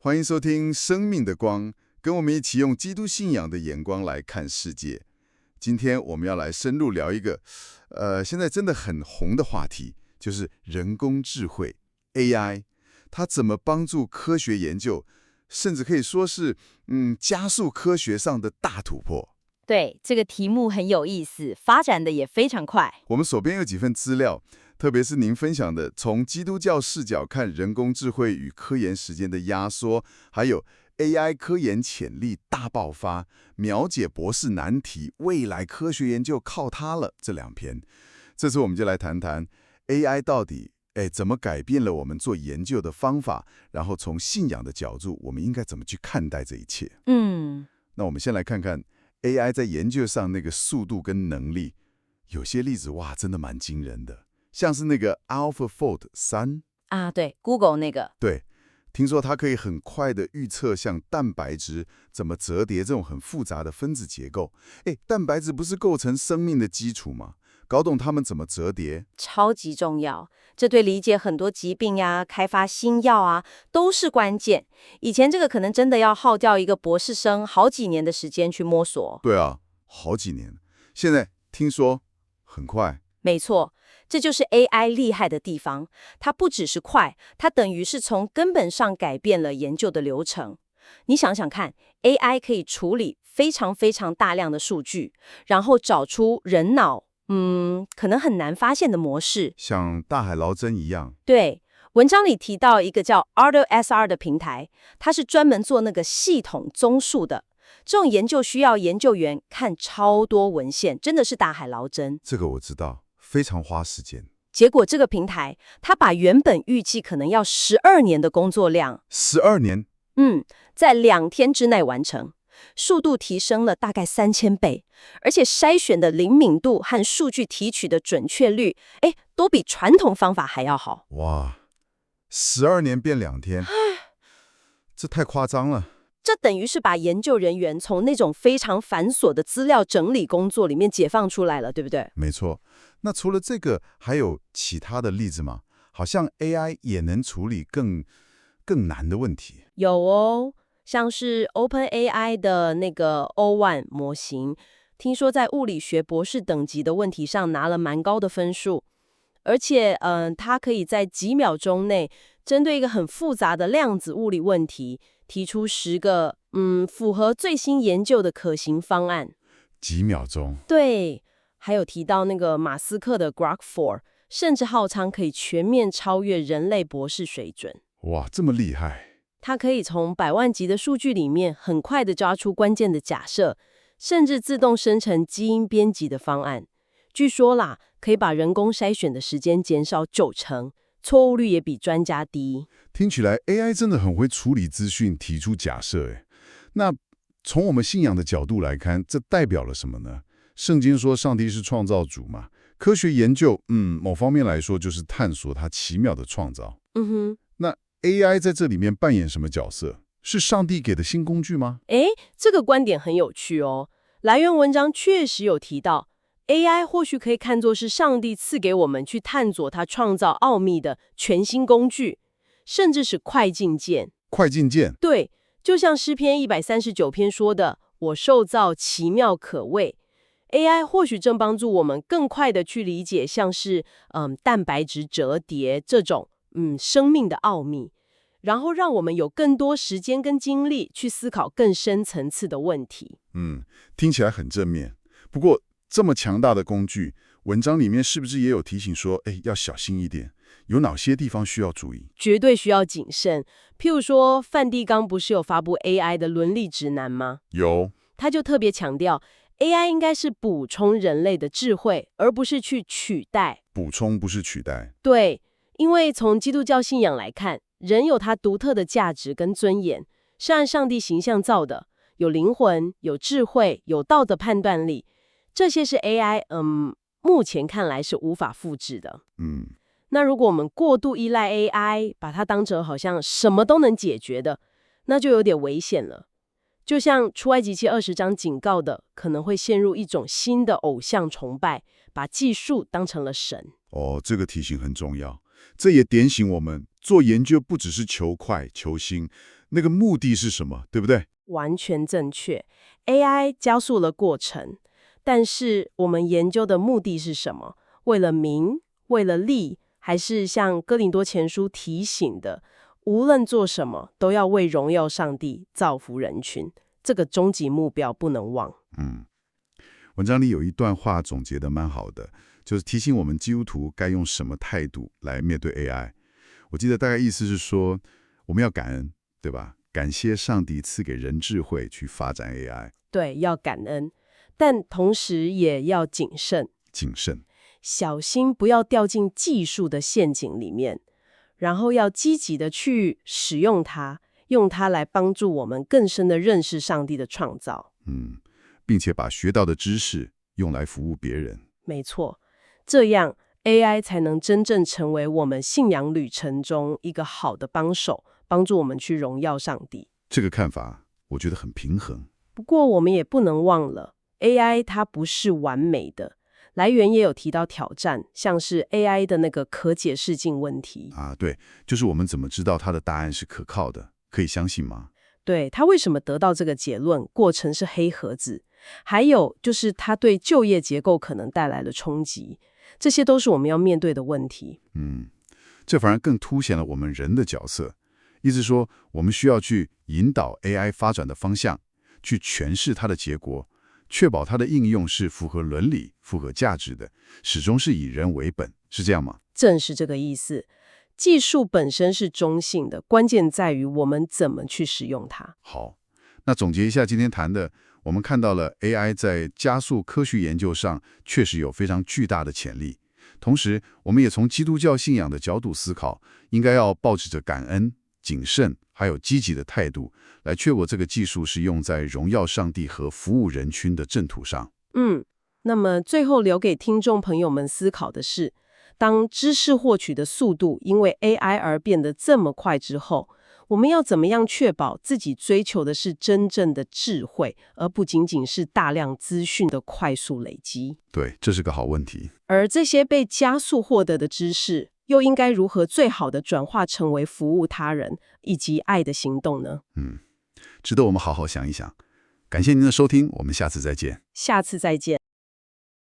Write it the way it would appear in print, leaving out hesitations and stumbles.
欢迎收听《生命的光》，跟我们一起用基督信仰的眼光来看世界。今天我们要来深入聊一个，现在真的很红的话题，就是人工智慧 AI，它怎么帮助科学研究，甚至可以说是，加速科学上的大突破。对，这个题目很有意思，发展的也非常快。我们手边有几份资料，特别是您分享的从基督教视角看人工智慧与科研时间的压缩，还有 AI 科研潜力大爆发，秒解博士难题，未来科学研究靠它了这2篇。这次我们就来谈谈 AI 到底怎么改变了我们做研究的方法，然后从信仰的角度，我们应该怎么去看待这一切。那我们先来看看 AI 在研究上那个速度跟能力，有些例子哇，真的蛮惊人的，像是那个 AlphaFold 3啊，对 ，Google 那个，对，听说它可以很快的预测像蛋白质怎么折叠这种很复杂的分子结构。蛋白质不是构成生命的基础吗？搞懂它们怎么折叠，超级重要。这对理解很多疾病呀、开发新药啊，都是关键。以前这个可能真的要耗掉一个博士生好几年的时间去摸索。对啊，好几年。现在听说很快。没错，这就是 AI 厉害的地方。它不只是快，它等于是从根本上改变了研究的流程。你想想看，AI 可以处理非常非常大量的数据，然后找出人脑可能很难发现的模式。像大海捞针一样。对，文章里提到一个叫 AutoSR 的平台，它是专门做那个系统综述的。这种研究需要研究员看超多文献，真的是大海捞针。这个我知道，非常花时间。结果这个平台，它把原本预计可能要12年的工作量12年？在2天之内完成，速度提升了大概3000倍，而且筛选的灵敏度和数据提取的准确率，都比传统方法还要好。哇，12年变2天，这太夸张了。这等于是把研究人员从那种非常繁琐的资料整理工作里面解放出来了，对不对？没错。那除了这个，还有其他的例子吗？好像 AI 也能处理更难的问题。有哦，像是 OpenAI 的那个 O1 模型，听说在物理学博士等级的问题上拿了蛮高的分数，而且它可以在几秒钟内针对一个很复杂的量子物理问题提出10个符合最新研究的可行方案。几秒钟？对，还有提到那个马斯克的 Grok 4，甚至号称可以全面超越人类博士水准。哇，这么厉害！它可以从100万级的数据里面很快地抓出关键的假设，甚至自动生成基因编辑的方案。据说啦，可以把人工筛选的时间减少90%，错误率也比专家低。听起来 AI 真的很会处理资讯，提出假设。那从我们信仰的角度来看，这代表了什么呢？圣经说上帝是创造主嘛，科学研究，某方面来说就是探索他奇妙的创造。那 AI 在这里面扮演什么角色？是上帝给的新工具吗？这个观点很有趣哦。来源文章确实有提到 AI 或许可以看作是上帝赐给我们去探索他创造奥秘的全新工具，甚至是快进键。快进键？对，就像诗篇139篇说的，我受造奇妙可畏。AI 或许正帮助我们更快的去理解像是蛋白质折叠这种生命的奥秘，然后让我们有更多时间跟精力去思考更深层次的问题。听起来很正面。不过这么强大的工具，文章里面是不是也有提醒说，要小心一点？有哪些地方需要注意？绝对需要谨慎。譬如说，梵蒂冈不是有发布 AI 的伦理指南吗？有。他就特别强调 AI 应该是补充人类的智慧，而不是去取代。补充不是取代。对，因为从基督教信仰来看，人有他独特的价值跟尊严，是按上帝形象造的，有灵魂、有智慧、有道德判断力，这些是 AI 目前看来是无法复制的。那如果我们过度依赖 AI， 把它当成好像什么都能解决的，那就有点危险了。就像出埃及记20章警告的，可能会陷入一种新的偶像崇拜，把技术当成了神。这个提醒很重要。这也点醒我们，做研究不只是求快求新，那个目的是什么，对不对？完全正确。AI 加速了过程，但是我们研究的目的是什么？为了名，为了利，还是像哥林多前书提醒的，无论做什么，都要为荣耀上帝，造福人群。这个终极目标不能忘。文章里有一段话总结得蛮好的，就是提醒我们基督徒该用什么态度来面对 AI。我记得大概意思是说，我们要感恩，对吧？感谢上帝赐给人智慧去发展 AI。对，要感恩，但同时也要谨慎，谨慎。小心不要掉进技术的陷阱里面，然后要积极的去使用它，用它来帮助我们更深的认识上帝的创造。并且把学到的知识用来服务别人。没错，这样 AI 才能真正成为我们信仰旅程中一个好的帮手，帮助我们去荣耀上帝。这个看法我觉得很平衡。不过我们也不能忘了 AI 它不是完美的，来源也有提到挑战，像是 AI 的那个可解释性问题。对，就是我们怎么知道它的答案是可靠的，可以相信吗？对，它为什么得到这个结论，过程是黑盒子，还有就是它对就业结构可能带来的冲击，这些都是我们要面对的问题。这反而更凸显了我们人的角色。意思说，我们需要去引导 AI 发展的方向，去诠释它的结果，确保它的应用是符合伦理、符合价值的，始终是以人为本，是这样吗？正是这个意思。技术本身是中性的，关键在于我们怎么去使用它。好，那总结一下今天谈的，我们看到了 AI 在加速科学研究上确实有非常巨大的潜力。同时，我们也从基督教信仰的角度思考，应该要抱持着感恩、谨慎还有积极的态度，来确保这个技术是用在荣耀上帝和服务人群的正途上。那么最后留给听众朋友们思考的是，当知识获取的速度因为 AI 而变得这么快之后，我们要怎么样确保自己追求的是真正的智慧，而不仅仅是大量资讯的快速累积？对，这是个好问题。而这些被加速获得的知识，又应该如何最好的转化成为服务他人以及爱的行动呢？值得我们好好想一想。感谢您的收听，我们下次再见。下次再见。